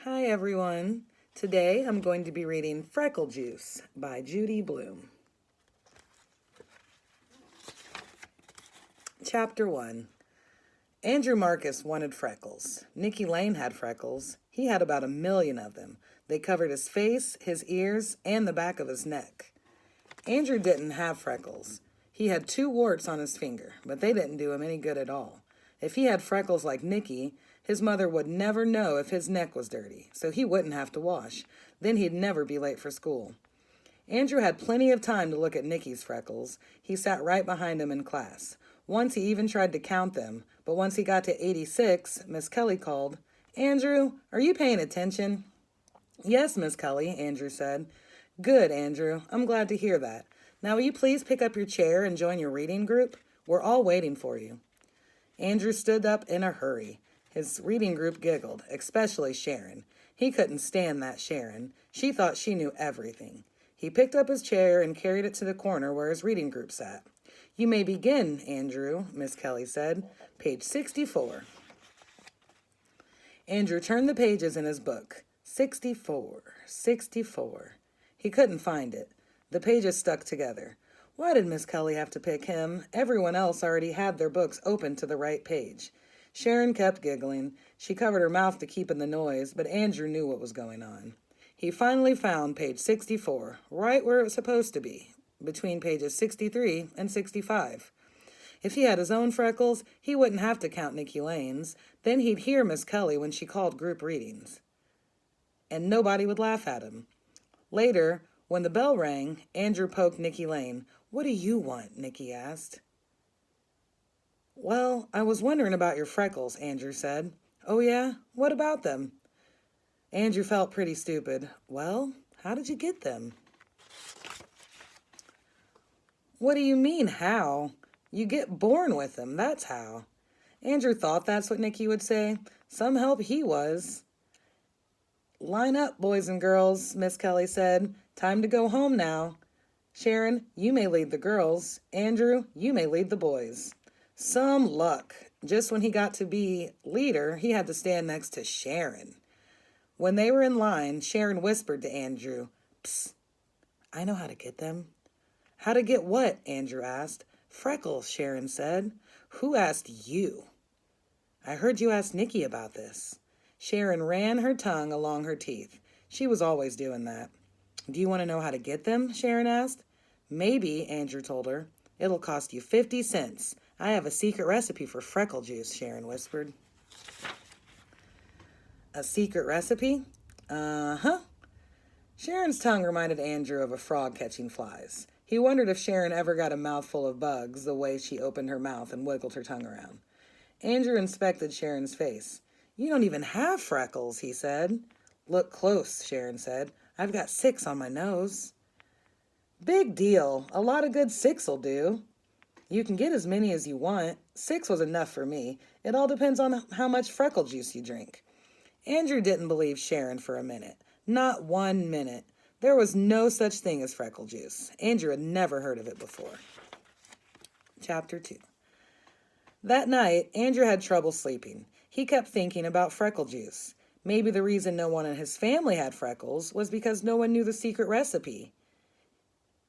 Hi everyone. Today I'm going to be reading Freckle Juice by Judy Blume. Chapter 1. Andrew Marcus wanted freckles. Nicky Lane had freckles. He had about 1,000,000 of them. They covered his face, his ears, and the back of his neck. Andrew didn't have freckles. He had 2 warts on his finger, but they didn't do him any good at all. If he had freckles like Nicky, his mother would never know if his neck was dirty, so he wouldn't have to wash. Then he'd never be late for school. Andrew had plenty of time to look at Nicky's freckles. He sat right behind him in class. Once he even tried to count them, but once he got to 86, Miss Kelly called, "Andrew, are you paying attention?" "Yes, Miss Kelly," Andrew said. "Good, Andrew. I'm glad to hear that. Now will you please pick up your chair and join your reading group? We're all waiting for you." Andrew stood up in a hurry. His reading group giggled, especially Sharon. He couldn't stand that Sharon. She thought she knew everything. He picked up his chair and carried it to the corner where his reading group sat. "You may begin, Andrew," Miss Kelly said. "Page 64. Andrew turned the pages in his book. 64, 64. He couldn't find it. The pages stuck together. Why did Miss Kelly have to pick him? Everyone else already had their books open to the right page. Sharon kept giggling. She covered her mouth to keep in the noise, but Andrew knew what was going on. He finally found page 64, right where it was supposed to be, between pages 63 and 65. If he had his own freckles, he wouldn't have to count Nicky Lane's. Then he'd hear Miss Kelly when she called group readings. And nobody would laugh at him. Later, when the bell rang, Andrew poked Nicky Lane. "What do you want?" Nicky asked. "Well, I was wondering about your freckles," Andrew said. "Oh yeah? What about them?" Andrew felt pretty stupid. "Well, how did you get them?" "What do you mean, how? You get born with them, that's how." Andrew thought that's what Nicky would say. Some help he was. "Line up, boys and girls," Miss Kelly said. "Time to go home now. Sharon, you may lead the girls. Andrew, you may lead the boys." Some luck. Just when he got to be leader, he had to stand next to Sharon. When they were in line, Sharon whispered to Andrew, "Psst, I know how to get them." "How to get what?" Andrew asked. "Freckles," Sharon said. "Who asked you?" "I heard you ask Nicky about this." Sharon ran her tongue along her teeth. She was always doing that. "Do you want to know how to get them?" Sharon asked. "Maybe," Andrew told her. "It'll cost you 50 cents. I have a secret recipe for freckle juice," Sharon whispered. "A secret recipe?" "Uh-huh." Sharon's tongue reminded Andrew of a frog catching flies. He wondered if Sharon ever got a mouthful of bugs the way she opened her mouth and wiggled her tongue around. Andrew inspected Sharon's face. "You don't even have freckles," he said. "Look close," Sharon said. "I've got 6 on my nose." "Big deal. A lot of good 6'll do." "You can get as many as you want. 6 was enough for me. It all depends on how much freckle juice you drink." Andrew didn't believe Sharon for a minute. Not 1 minute. There was no such thing as freckle juice. Andrew had never heard of it before. Chapter 2. That night, Andrew had trouble sleeping. He kept thinking about freckle juice. Maybe the reason no one in his family had freckles was because no one knew the secret recipe.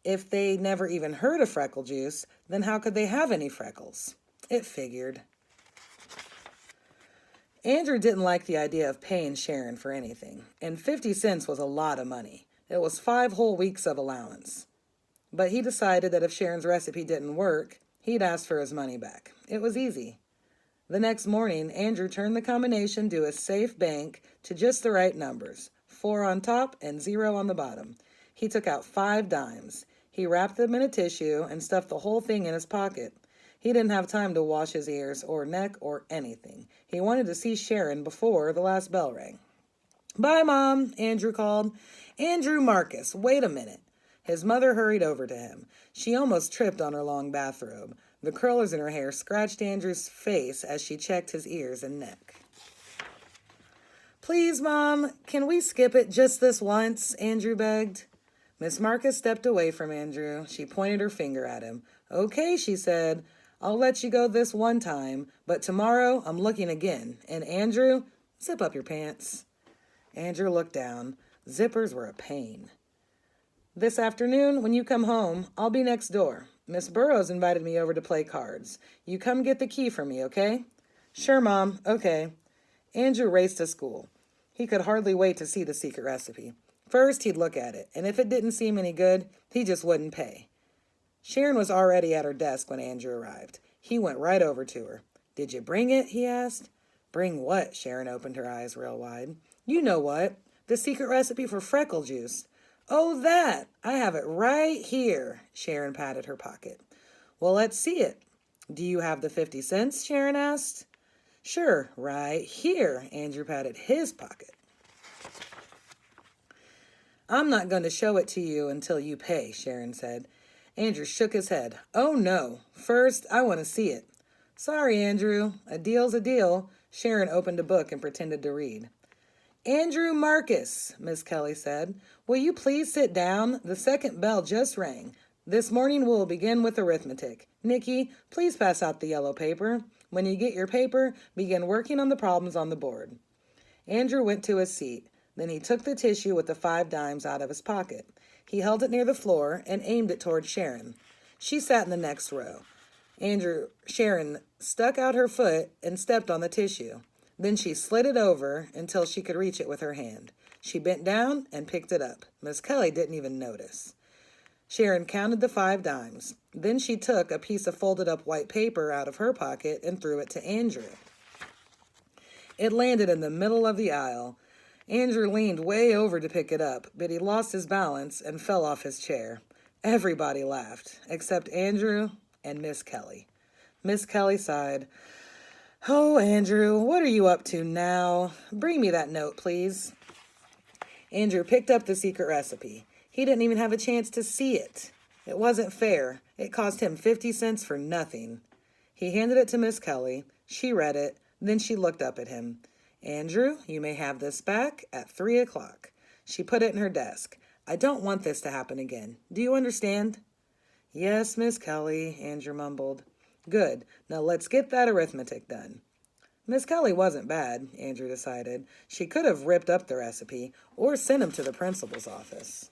If they never even heard of freckle juice, then how could they have any freckles? It figured. Andrew didn't like the idea of paying Sharon for anything, and 50 cents was a lot of money. It was 5 whole weeks of allowance. But he decided that if Sharon's recipe didn't work, he'd ask for his money back. It was easy. The next morning, Andrew turned the combination to a safe bank to just the right numbers, 4 on top and 0 on the bottom. He took out 5 dimes. He wrapped them in a tissue and stuffed the whole thing in his pocket. He didn't have time to wash his ears or neck or anything. He wanted to see Sharon before the last bell rang. "Bye, Mom," Andrew called. "Andrew Marcus, wait a minute." His mother hurried over to him. She almost tripped on her long bathrobe. The curlers in her hair scratched Andrew's face as she checked his ears and neck. "Please, Mom, can we skip it just this once?" Andrew begged. Miss Marcus stepped away from Andrew. She pointed her finger at him. "Okay," she said. "I'll let you go this one time, but tomorrow I'm looking again. And Andrew, zip up your pants." Andrew looked down. Zippers were a pain. This afternoon, when you come home, I'll be next door. Miss Burrows invited me over to play cards. You come get the key for me, okay? Sure, Mom. Okay. Andrew raced to school. He could hardly wait to see the secret recipe. First, he'd look at it, and if it didn't seem any good, he just wouldn't pay. Sharon was already at her desk when Andrew arrived. He went right over to her. Did you bring it? He asked. Bring what? Sharon opened her eyes real wide. You know what. The secret recipe for Freckle juice. Oh, that! I have it right here. Sharon patted her pocket. Well, let's see it. Do you have the 50 cents? Sharon asked. Sure, right here. Andrew patted his pocket. I'm not going to show it to you until you pay, Sharon said. Andrew shook his head. Oh, no. First, I want to see it. Sorry, Andrew. A deal's a deal. Sharon opened a book and pretended to read. Andrew Marcus, Miss Kelly said. Will you please sit down? The second bell just rang. This morning we'll begin with arithmetic. Nikki, please pass out the yellow paper. When you get your paper, begin working on the problems on the board. Andrew went to his seat. Then he took the tissue with the 5 dimes out of his pocket. He held it near the floor and aimed it toward Sharon. She sat in the next row. Sharon stuck out her foot and stepped on the tissue. Then she slid it over until she could reach it with her hand. She bent down and picked it up. Miss Kelly didn't even notice. Sharon counted the 5 dimes. Then she took a piece of folded up white paper out of her pocket and threw it to Andrew. It landed in the middle of the aisle. Andrew leaned way over to pick it up, but he lost his balance and fell off his chair. Everybody laughed, except Andrew and Miss Kelly. Miss Kelly sighed. Oh, Andrew, what are you up to now? Bring me that note, please. Andrew picked up the secret recipe. He didn't even have a chance to see it. It wasn't fair. It cost him 50 cents for nothing. He handed it to Miss Kelly. She read it. Then she looked up at him. Andrew, you may have this back at 3 o'clock. She put it in her desk. I don't want this to happen again. Do you understand? Yes, Miss Kelly, Andrew mumbled. Good. Now let's get that arithmetic done. Miss Kelly wasn't bad, Andrew decided. She could have ripped up the recipe or sent him to the principal's office,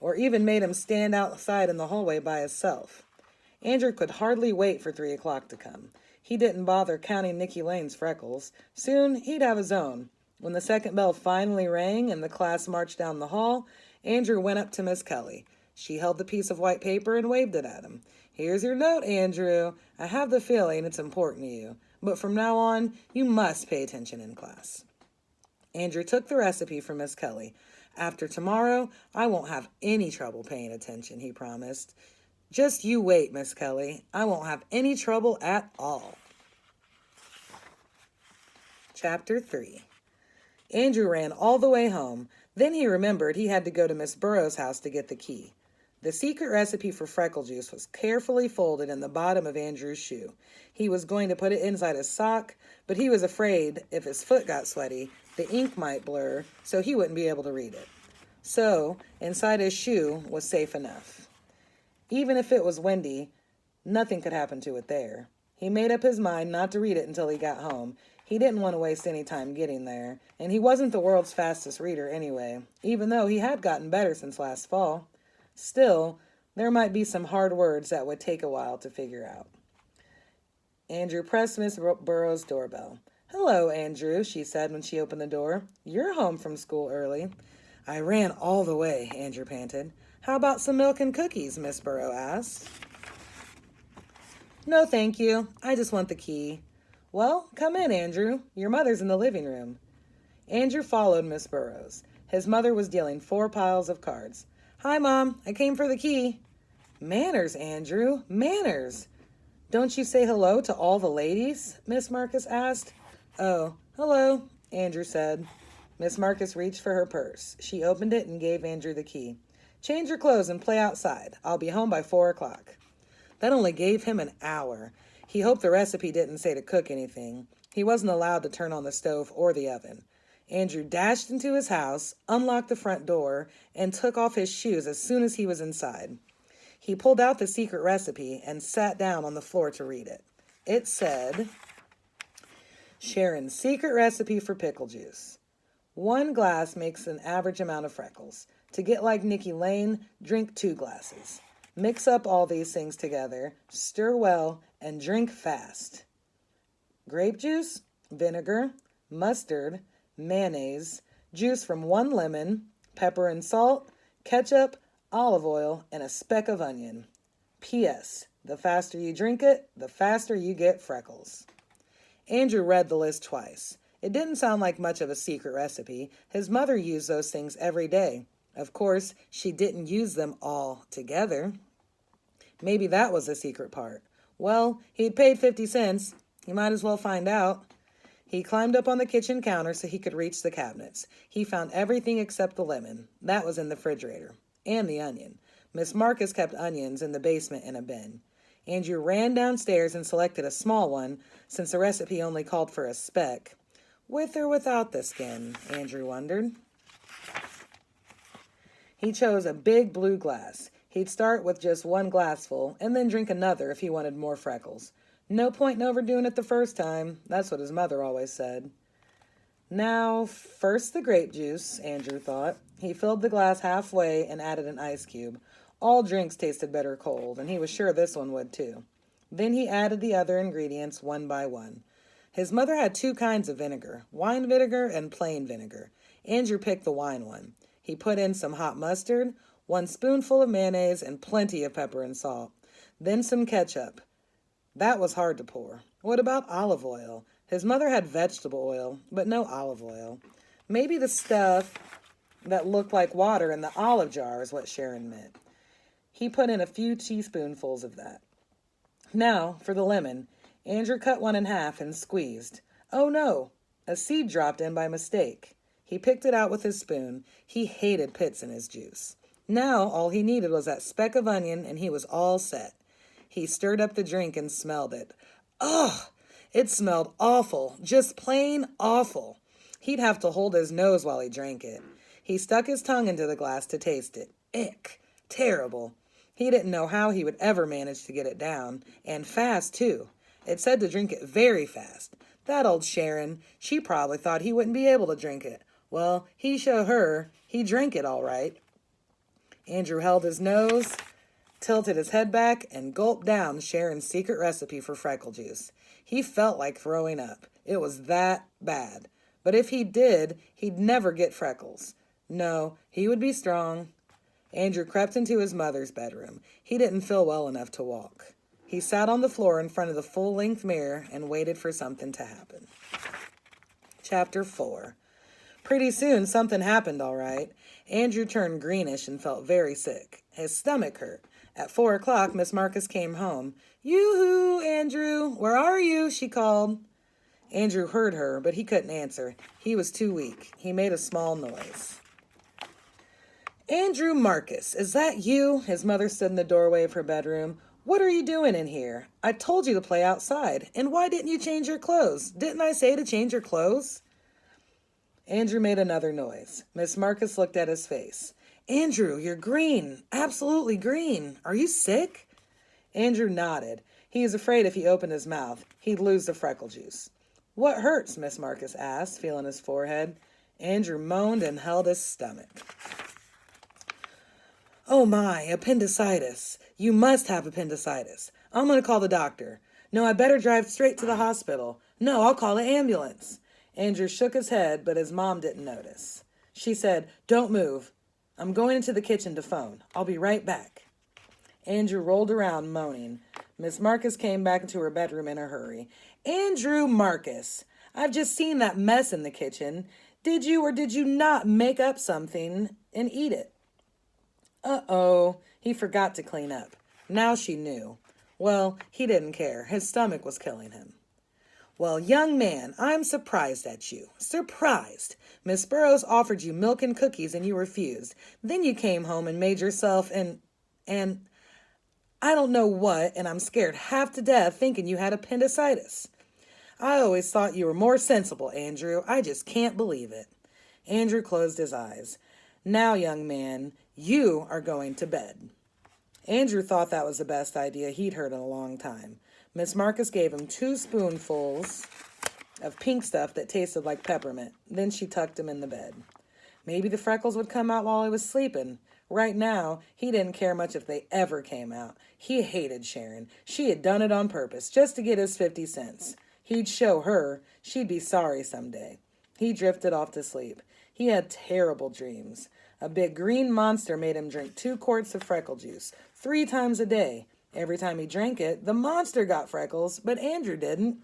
or even made him stand outside in the hallway by himself. Andrew could hardly wait for 3 o'clock to come. He didn't bother counting Nicky Lane's freckles. Soon he'd have his own. When the second bell finally rang and the class marched down the hall, Andrew went up to Miss Kelly. She held the piece of white paper and waved it at him. Here's your note, Andrew. I have the feeling it's important to you, but from now on, you must pay attention in class. Andrew took the recipe from Miss Kelly. After tomorrow, I won't have any trouble paying attention, he promised. Just you wait, Miss Kelly. I won't have any trouble at all. Chapter 3. Andrew ran all the way home. Then he remembered he had to go to Miss Burrows' house to get the key. The secret recipe for Freckle juice was carefully folded in the bottom of Andrew's shoe. He was going to put it inside his sock, but he was afraid if his foot got sweaty, the ink might blur, so he wouldn't be able to read it. So, inside his shoe was safe enough. Even if it was windy, nothing could happen to it there. He made up his mind not to read it until he got home. He didn't want to waste any time getting there, and he wasn't the world's fastest reader anyway, even though he had gotten better since last fall. Still, there might be some hard words that would take a while to figure out. Andrew pressed Miss Burrows' doorbell. Hello, Andrew, she said when she opened the door. You're home from school early. I ran all the way, Andrew panted. How about some milk and cookies, Miss Burrows asked. No, thank you. I just want the key. Well, come in, Andrew. Your mother's in the living room. Andrew followed Miss Burrows. His mother was dealing 4 piles of cards. Hi, Mom. I came for the key. Manners, Andrew. Manners. Don't you say hello to all the ladies? Miss Marcus asked. Oh, hello, Andrew said. Miss Marcus reached for her purse. She opened it and gave Andrew the key. Change your clothes and play outside. I'll be home by 4 o'clock. That only gave him an hour. He hoped the recipe didn't say to cook anything. He wasn't allowed to turn on the stove or the oven. Andrew dashed into his house, unlocked the front door, and took off his shoes as soon as he was inside. He pulled out the secret recipe and sat down on the floor to read it. It said, Sharon's secret recipe for pickle juice. 1 glass makes an average amount of freckles. To get like Nikki Lane, drink 2 glasses. Mix up all these things together, stir well, and drink fast. Grape juice, vinegar, mustard, mayonnaise, juice from 1 lemon, pepper and salt, ketchup, olive oil, and a speck of onion. P.S. The faster you drink it, the faster you get freckles. Andrew read the list twice. It didn't sound like much of a secret recipe. His mother used those things every day. Of course, she didn't use them all together. Maybe that was the secret part. Well, he'd paid 50 cents. He might as well find out. He climbed up on the kitchen counter so he could reach the cabinets. He found everything except the lemon. That was in the refrigerator. And the onion. Miss Marcus kept onions in the basement in a bin. Andrew ran downstairs and selected a small one, since the recipe only called for a speck. With or without the skin, Andrew wondered. He chose a big blue glass. He'd start with just 1 glassful, and then drink another if he wanted more freckles. No point in overdoing it the first time. That's what his mother always said. Now, first the grape juice, Andrew thought. He filled the glass halfway and added an ice cube. All drinks tasted better cold, and he was sure this one would too. Then he added the other ingredients one by one. His mother had 2 kinds of vinegar, wine vinegar and plain vinegar. Andrew picked the wine one. He put in some hot mustard, 1 spoonful of mayonnaise, and plenty of pepper and salt. Then some ketchup. That was hard to pour. What about olive oil? His mother had vegetable oil, but no olive oil. Maybe the stuff that looked like water in the olive jar is what Sharon meant. He put in a few teaspoonfuls of that. Now, for the lemon. Andrew cut one in half and squeezed. Oh no! A seed dropped in by mistake. He picked it out with his spoon. He hated pits in his juice. Now, all he needed was that speck of onion, and he was all set. He stirred up the drink and smelled it. Ugh! It smelled awful. Just plain awful. He'd have to hold his nose while he drank it. He stuck his tongue into the glass to taste it. Ick! Terrible. He didn't know how he would ever manage to get it down. And fast, too. It said to drink it very fast. That old Sharon, she probably thought he wouldn't be able to drink it. Well, he showed her. He drank it all right. Andrew held his nose, tilted his head back, and gulped down Sharon's secret recipe for freckle juice. He felt like throwing up. It was that bad. But if he did, he'd never get freckles. No, he would be strong. Andrew crept into his mother's bedroom. He didn't feel well enough to walk. He sat on the floor in front of the full-length mirror and waited for something to happen. Chapter 4. Pretty soon, something happened, all right. Andrew turned greenish and felt very sick. His stomach hurt. At 4 o'clock, Miss Marcus came home. Yoo-hoo, Andrew, where are you? She called. Andrew heard her, but he couldn't answer. He was too weak. He made a small noise. Andrew Marcus, is that you? His mother stood in the doorway of her bedroom. What are you doing in here? I told you to play outside. And why didn't you change your clothes? Didn't I say to change your clothes? Andrew made another noise. Miss Marcus looked at his face. Andrew, you're green. Absolutely green. Are you sick? Andrew nodded. He was afraid if he opened his mouth, he'd lose the freckle juice. What hurts? Miss Marcus asked, feeling his forehead. Andrew moaned and held his stomach. Oh my, appendicitis. You must have appendicitis. I'm going to call the doctor. No, I better drive straight to the hospital. No, I'll call the ambulance. Andrew shook his head, but his mom didn't notice. She said, Don't move. I'm going into the kitchen to phone. I'll be right back. Andrew rolled around, moaning. Miss Marcus came back into her bedroom in a hurry. Andrew Marcus, I've just seen that mess in the kitchen. Did you or did you not make up something and eat it? Uh-oh, he forgot to clean up. Now she knew. Well, he didn't care. His stomach was killing him. Well, young man, I'm surprised at you. Surprised. Miss Burrows offered you milk and cookies and you refused. Then you came home and made yourself and I don't know what, and I'm scared half to death thinking you had appendicitis. I always thought you were more sensible, Andrew. I just can't believe it. Andrew closed his eyes. Now, young man, you are going to bed. Andrew thought that was the best idea he'd heard in a long time. Miss Marcus gave him 2 spoonfuls of pink stuff that tasted like peppermint. Then she tucked him in the bed. Maybe the freckles would come out while he was sleeping. Right now, he didn't care much if they ever came out. He hated Sharon. She had done it on purpose, just to get his 50 cents. He'd show her. She'd be sorry someday. He drifted off to sleep. He had terrible dreams. A big green monster made him drink 2 quarts of freckle juice 3 times a day. Every time he drank it, the monster got freckles, but Andrew didn't.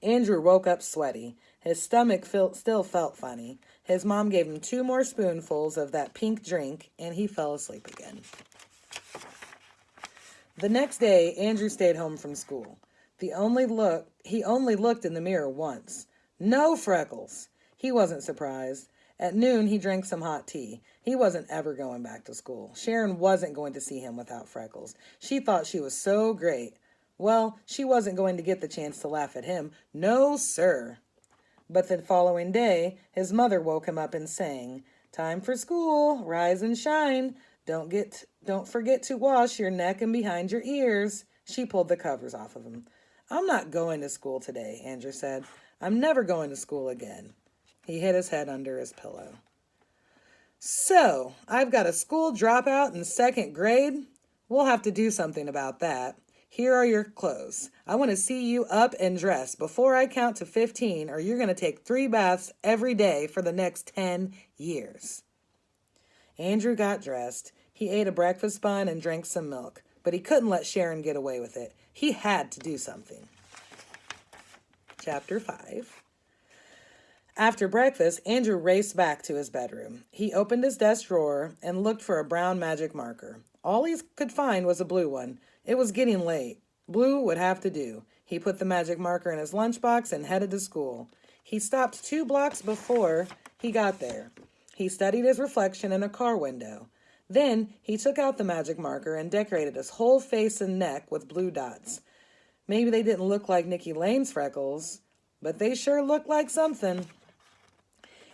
Andrew woke up sweaty. His stomach still felt funny. His mom gave him 2 more spoonfuls of that pink drink, and he fell asleep again. The next day, Andrew stayed home from school. He only looked in the mirror once. No freckles. He wasn't surprised. At noon, he drank some hot tea. He wasn't ever going back to school. Sharon wasn't going to see him without freckles. She thought she was so great. Well, she wasn't going to get the chance to laugh at him. No, sir. But the following day, his mother woke him up and sang, "Time for school, rise and shine. Don't forget to wash your neck and behind your ears." She pulled the covers off of him. "I'm not going to school today," Andrew said. "I'm never going to school again." He hid his head under his pillow. "So, I've got a school dropout in 2nd grade? We'll have to do something about that. Here are your clothes. I want to see you up and dressed before I count to 15, or you're going to take 3 baths every day for the next 10 years. Andrew got dressed. He ate a breakfast bun and drank some milk, but he couldn't let Sharon get away with it. He had to do something. Chapter 5. After breakfast, Andrew raced back to his bedroom. He opened his desk drawer and looked for a brown magic marker. All he could find was a blue one. It was getting late. Blue would have to do. He put the magic marker in his lunchbox and headed to school. He stopped 2 blocks before he got there. He studied his reflection in a car window. Then he took out the magic marker and decorated his whole face and neck with blue dots. Maybe they didn't look like Nikki Lane's freckles, but they sure looked like something.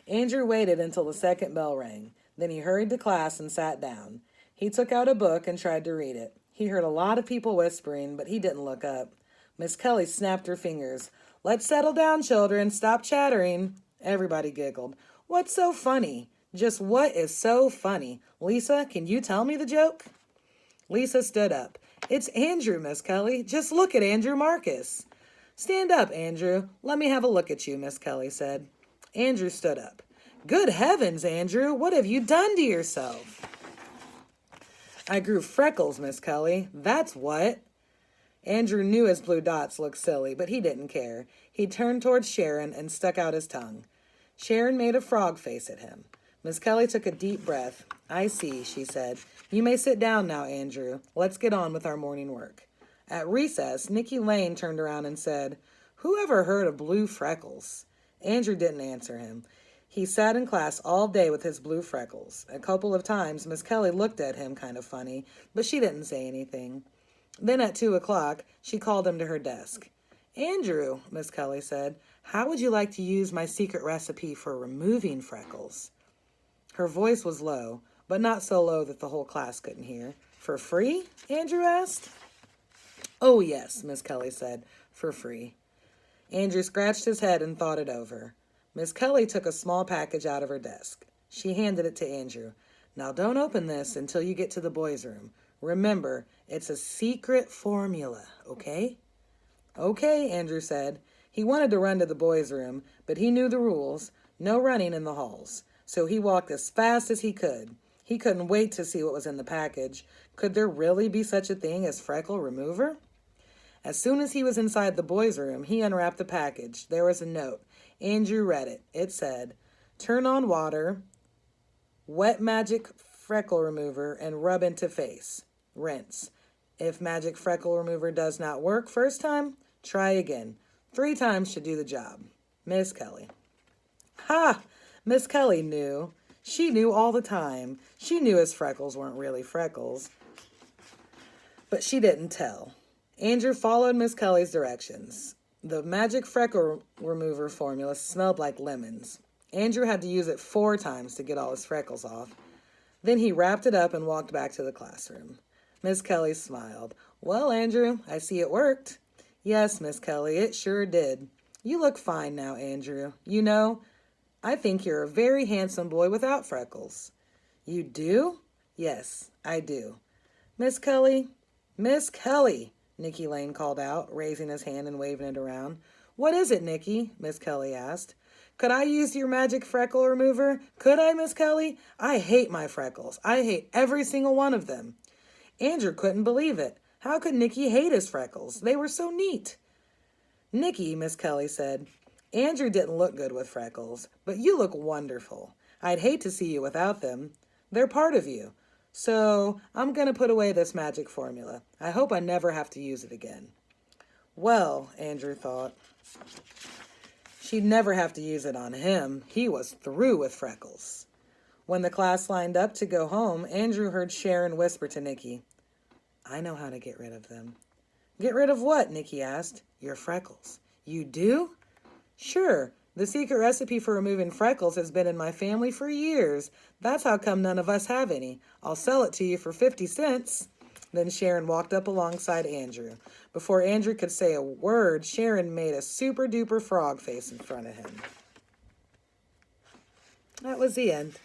Andrew waited until the 2nd bell rang. Then he hurried to class and sat down. He took out a book and tried to read it. He heard a lot of people whispering, but he didn't look up. Miss Kelly snapped her fingers. "Let's settle down, children. Stop chattering." Everybody giggled. "What's so funny? Just what is so funny? Lisa, can you tell me the joke?" Lisa stood up. "It's Andrew, Miss Kelly. Just look at Andrew Marcus." "Stand up, Andrew. Let me have a look at you," Miss Kelly said. Andrew stood up. "Good heavens, Andrew, what have you done to yourself?" "I grew freckles, Miss Kelly. That's what." Andrew knew his blue dots looked silly, but he didn't care. He turned towards Sharon and stuck out his tongue. Sharon made a frog face at him. Miss Kelly took a deep breath. "I see," she said. "You may sit down now, Andrew. Let's get on with our morning work." At recess, Nikki Lane turned around and said, "Who ever heard of blue freckles?" Andrew didn't answer him. He sat in class all day with his blue freckles. A couple of times, Miss Kelly looked at him kind of funny, but she didn't say anything. Then at 2 o'clock, she called him to her desk. "Andrew," Miss Kelly said, "how would you like to use my secret recipe for removing freckles?" Her voice was low, but not so low that the whole class couldn't hear. "For free?" Andrew asked. "Oh, yes," Miss Kelly said, "for free." Andrew scratched his head and thought it over. Miss Kelly took a small package out of her desk. She handed it to Andrew. "Now don't open this until you get to the boys' room. Remember, it's a secret formula, okay?" "Okay," Andrew said. He wanted to run to the boys' room, but he knew the rules. No running in the halls. So he walked as fast as he could. He couldn't wait to see what was in the package. Could there really be such a thing as freckle remover? As soon as he was inside the boys' room, he unwrapped the package. There was a note. Andrew read it. It said, "Turn on water, wet magic freckle remover, and rub into face. Rinse. If magic freckle remover does not work first time, try again. 3 times should do the job. Miss Kelly." Ha! Miss Kelly knew. She knew all the time. She knew his freckles weren't really freckles. But she didn't tell. Andrew followed Miss Kelly's directions. The magic freckle remover formula smelled like lemons. Andrew had to use it 4 times to get all his freckles off. Then he wrapped it up and walked back to the classroom. Miss Kelly smiled. "Well, Andrew, I see it worked." "Yes, Miss Kelly, it sure did." You look fine now, Andrew. You know, I think you're a very handsome boy without freckles. You do? Yes, I do. Miss Kelly? Miss Kelly, Nicky Lane called out, raising his hand and waving it around. What is it, Nicky? Miss Kelly asked. Could I use your magic freckle remover? Could I, Miss Kelly? I hate my freckles. I hate every single one of them. Andrew couldn't believe it. How could Nicky hate his freckles? They were so neat. Nicky, Miss Kelly said, Andrew didn't look good with freckles, but you look wonderful. I'd hate to see you without them. They're part of you. So I'm going to put away this magic formula. I hope I never have to use it again. Well, Andrew thought, she'd never have to use it on him. He was through with freckles. When the class lined up to go home, Andrew heard Sharon whisper to Nicky, I know how to get rid of them. Get rid of what? Nicky asked. Your freckles. You do? Sure. The secret recipe for removing freckles has been in my family for years. That's how come none of us have any. I'll sell it to you for 50 cents. Then Sharon walked up alongside Andrew. Before Andrew could say a word, Sharon made a super-duper frog face in front of him. That was the end.